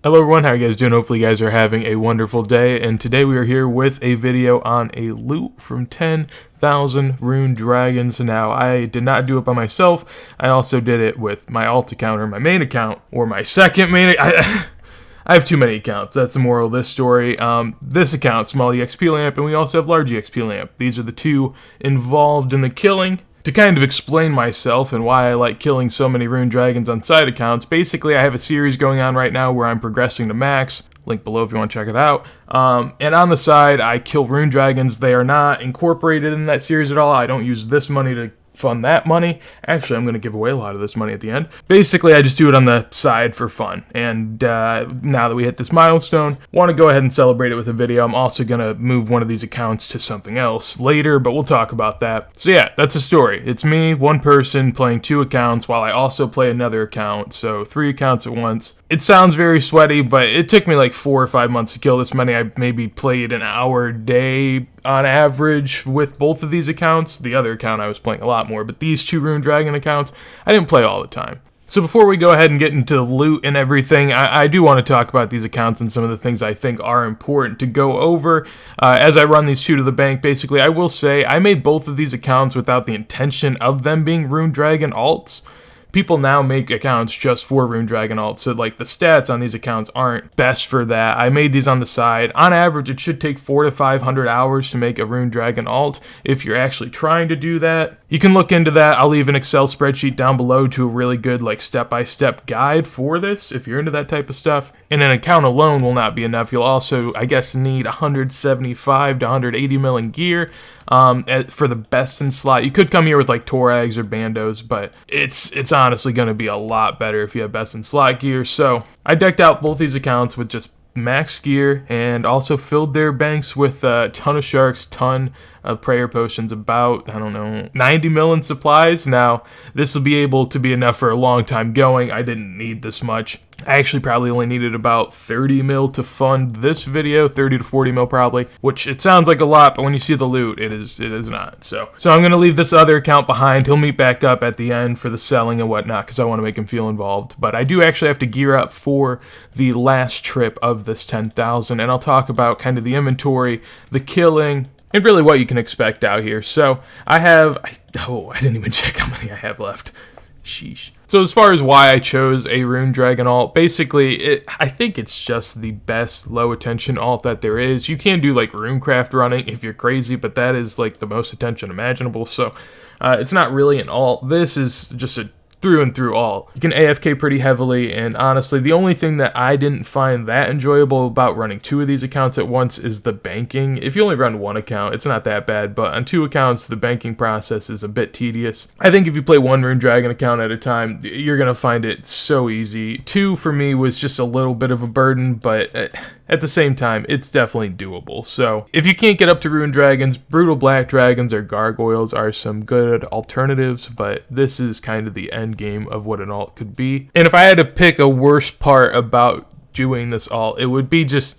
Hello everyone, how you guys doing? Hopefully you guys are having a wonderful day, and today we are here with a video on a loot from 10,000 Rune Dragons. Now, I did not do it by myself, I also did it with my alt account, or my main account, or my second main I have too many accounts, that's the moral of this story. This account, Small EXP Lamp, and we also have Large EXP Lamp. These are the two involved in the killing. To kind of explain myself and why I like killing so many Rune Dragons on side accounts, basically I have a series going on right now where I'm progressing to max, link below if you want to check it out, and on the side I kill Rune Dragons. They are not incorporated in that series at all. I don't use this money to fund that money. Actually, I'm going to give away a lot of this money at the end. Basically, I just do it on the side for fun, and now that we hit this milestone, want to go ahead and celebrate it with a video. I'm also going to move one of these accounts to something else later, but we'll talk about that. So yeah, that's the story. It's me, one person, playing two accounts while I also play another account, so 3 accounts at once. It sounds very sweaty, but it took me like 4 or 5 months to kill this many. I maybe played an hour a day on average with both of these accounts. The other account I was playing a lot more, but these 2 Rune Dragon accounts, I didn't play all the time. So before we go ahead and get into the loot and everything, I do want to talk about these accounts and some of the things I think are important to go over. As I run these 2 to the bank, basically, I will say I made both of these accounts without the intention of them being Rune Dragon alts. People now make accounts just for Rune Dragon alts, so like the stats on these accounts aren't best for that. I made these on the side. On average, it should take 400 to 500 hours to make a Rune Dragon alt if you're actually trying to do that. You can look into that. I'll leave an Excel spreadsheet down below to a really good like step-by-step guide for this if you're into that type of stuff. And an account alone will not be enough. You'll also, I guess, need 175 to 180 mil in gear for the best in slot. You could come here with like Torags or Bandos, but it's honestly going to be a lot better if you have best in slot gear. So I decked out both these accounts with just max gear and also filled their banks with a ton of sharks, ton of prayer potions, about, I don't know, 90 mil in supplies. Now, this will be able to be enough for a long time going. I didn't need this much. I actually probably only needed about 30 mil to fund this video, 30 to 40 mil probably, which it sounds like a lot, but when you see the loot, it is not. So I'm going to leave this other account behind. He'll meet back up at the end for the selling and whatnot because I want to make him feel involved. But I do actually have to gear up for the last trip of this 10,000, and I'll talk about kind of the inventory, the killing, and really what you can expect out here. So I didn't even check how many I have left. Sheesh. So as far as why I chose a Rune Dragon alt, basically, I think it's just the best low attention alt that there is. You can do like Runecraft running if you're crazy, but that is like the most attention imaginable. So it's not really an alt. This is just a through and through alt. You can AFK pretty heavily, and honestly, the only thing that I didn't find that enjoyable about running 2 of these accounts at once is the banking. If you only run 1 account, it's not that bad, but on 2 accounts, the banking process is a bit tedious. I think if you play 1 Rune Dragon account at a time, you're gonna find it so easy. 2 for me was just a little bit of a burden, but at the same time, it's definitely doable. So if you can't get up to Rune Dragons, Brutal Black Dragons or Gargoyles are some good alternatives, but this is kind of the end game of what an alt could be. And if I had to pick a worse part about doing this alt, it would be just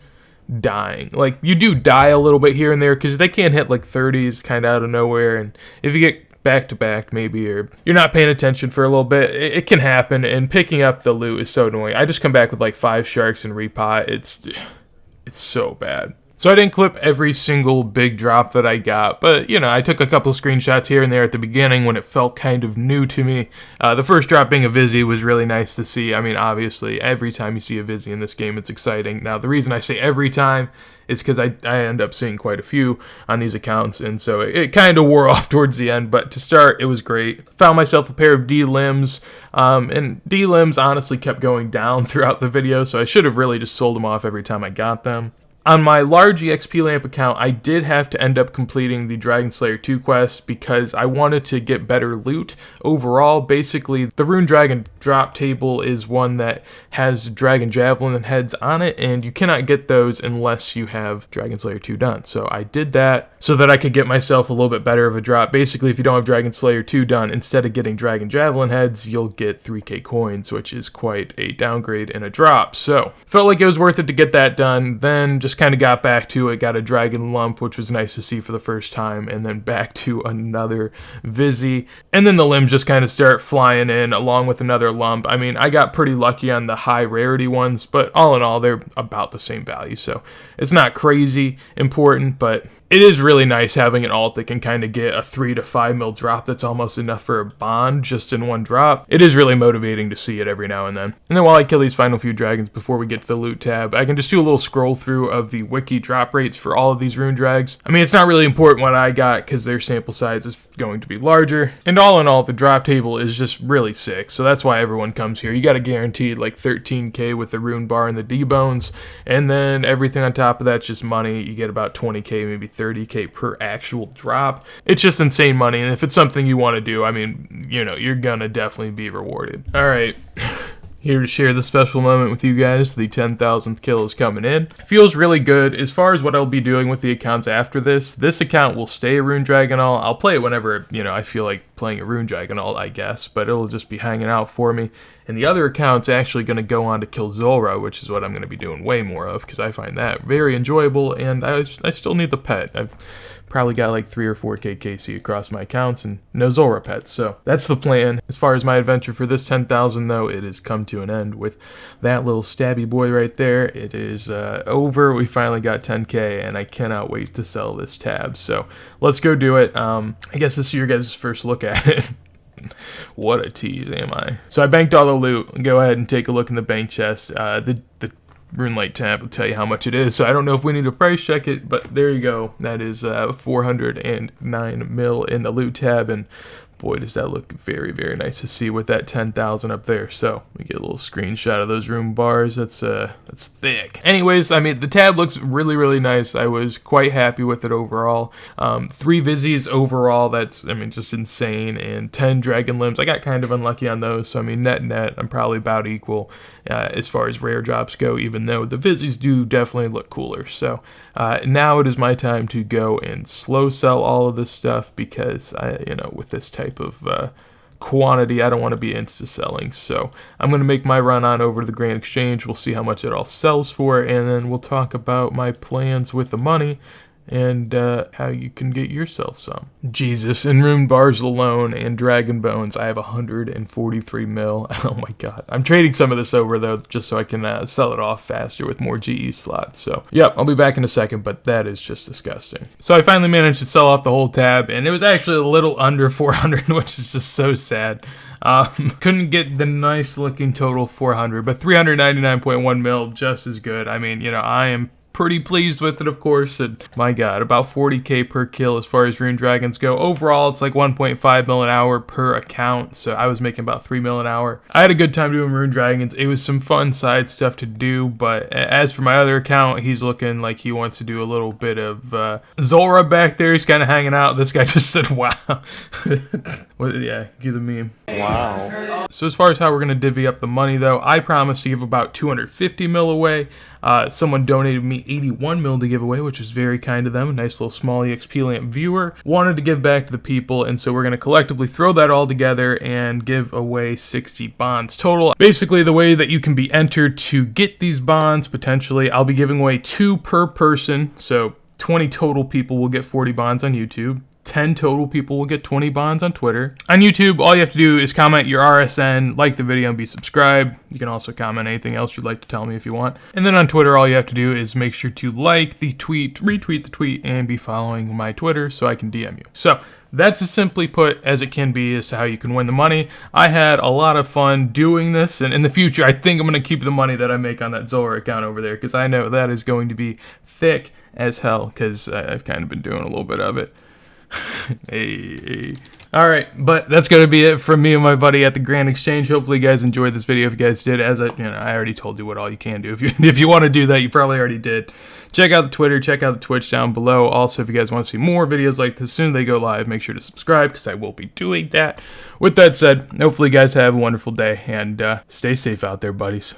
dying. Like, you do die a little bit here and there because they can't hit like 30s kind of out of nowhere, and if you get back to back maybe, or you're not paying attention for a little bit, it can happen, and picking up the loot is so annoying. I just come back with like 5 sharks and repot. It's so bad. So I didn't clip every single big drop that I got, but, you know, I took a couple screenshots here and there at the beginning when it felt kind of new to me. The first drop being a Vizzy was really nice to see. I mean, obviously, every time you see a Vizzy in this game, it's exciting. Now, the reason I say every time is because I end up seeing quite a few on these accounts, and so it kind of wore off towards the end, but to start, it was great. Found myself a pair of D-Limbs, and D-Limbs honestly kept going down throughout the video, so I should have really just sold them off every time I got them. On my large EXP Lamp account, I did have to end up completing the Dragon Slayer 2 quest because I wanted to get better loot overall. Basically, the Rune Dragon drop table is one that has Dragon Javelin heads on it, and you cannot get those unless you have Dragon Slayer 2 done. So I did that so that I could get myself a little bit better of a drop. Basically, if you don't have Dragon Slayer 2 done, instead of getting Dragon Javelin heads, you'll get 3k coins, which is quite a downgrade in a drop. So felt like it was worth it to get that done, then just kind of got back to it, got a dragon lump, which was nice to see for the first time, and then back to another Vizzy. And then the limbs just kind of start flying in along with another lump. I mean, I got pretty lucky on the high rarity ones, but all in all, they're about the same value. So it's not crazy important, but it is really nice having an alt that can kind of get a 3 to 5 mil drop that's almost enough for a bond just in one drop. It is really motivating to see it every now and then. And then while I kill these final few dragons before we get to the loot tab, I can just do a little scroll through of the wiki drop rates for all of these rune drags. I mean, it's not really important what I got because their sample size is going to be larger. And all in all, the drop table is just really sick. So that's why everyone comes here. You got a guaranteed like 13k with the rune bar and the D-bones. And then everything on top of that's just money. You get about 20k, maybe 30k per actual drop. It's just insane money, and if it's something you want to do, I mean, you know, you're gonna definitely be rewarded. All right. Here to share the special moment with you guys. The 10,000th kill is coming in. Feels really good. As far as what I'll be doing with the accounts after this account will stay a Rune Dragon alt. I'll play it whenever, you know, I feel like playing a Rune Dragon alt, I guess, but it'll just be hanging out for me. And the other account's actually going to go on to kill Zulrah, which is what I'm going to be doing way more of, because I find that very enjoyable, and I still need the pet. I've probably got like 3 or 4k KC across my accounts and no Zulrah pets, so that's the plan. As far as my adventure for this 10,000 though, it has come to an end with that little stabby boy right there. It is over. We finally got 10k, and I cannot wait to sell this tab, so let's go do it. I guess this is your guys' first look at it. What a tease, am I? So I banked all the loot. Go ahead and take a look in the bank chest. The RuneLite tab will tell you how much it is, so I don't know if we need to price check it, but there you go. That is 409 mil in the loot tab, and boy, does that look very, very nice to see with that 10,000 up there. So we get a little screenshot of those rune bars. That's thick. Anyways, I mean, the tab looks really, really nice. I was quite happy with it overall. 3 Vizzies overall. That's, I mean, just insane. And 10 dragon limbs. I got kind of unlucky on those. So I mean, net, I'm probably about equal as far as rare drops go, even though the Vizzies do definitely look cooler. So now it is my time to go and slow sell all of this stuff, because you know, with this type of quantity, I don't want to be insta selling. So I'm going to make my run on over to the Grand Exchange. We'll see how much it all sells for, and then we'll talk about my plans with the money and how you can get yourself some. Jesus, in rune bars alone and dragon bones, I have 143 mil. Oh my god. I'm trading some of this over though, just so I can sell it off faster with more GE slots. So yep, I'll be back in a second, but that is just disgusting. So I finally managed to sell off the whole tab, and it was actually a little under 400, which is just so sad. Couldn't get the nice looking total 400, but 399.1 mil, just as good. I mean, you know, I am pretty pleased with it, of course, and my god, about 40k per kill as far as Rune Dragons go. Overall, it's like 1.5 mil an hour per account, so I was making about 3 mil an hour. I had a good time doing Rune Dragons. It was some fun side stuff to do, but as for my other account, he's looking like he wants to do a little bit of Zulrah back there. He's kind of hanging out. This guy just said, wow. Well, yeah, give the meme. Wow. So as far as how we're going to divvy up the money, though, I promised to give about 250 mil away. Someone donated me 81 mil to give away, which was very kind of them. A nice little small EXP lamp viewer. Wanted to give back to the people, and so we're going to collectively throw that all together and give away 60 bonds total. Basically, the way that you can be entered to get these bonds, potentially, I'll be giving away 2 per person, so 20 total people will get 40 bonds on YouTube. 10 total people will get 20 bonds on Twitter. On YouTube, all you have to do is comment your RSN, like the video, and be subscribed. You can also comment anything else you'd like to tell me if you want. And then on Twitter, all you have to do is make sure to like the tweet, retweet the tweet, and be following my Twitter so I can DM you. So that's as simply put as it can be as to how you can win the money. I had a lot of fun doing this, and in the future, I think I'm going to keep the money that I make on that Zulrah account over there, because I know that is going to be thick as hell, because I've kind of been doing a little bit of it. Hey. Alright, but that's going to be it from me and my buddy at the Grand Exchange. Hopefully you guys enjoyed this video. If you guys did, as I already told you what all you can do. If you want to do that, you probably already did. Check out the Twitter, check out the Twitch down below. Also, if you guys want to see more videos like this, as soon as they go live, make sure to subscribe, because I will be doing that. With that said, hopefully you guys have a wonderful day, and stay safe out there, buddies.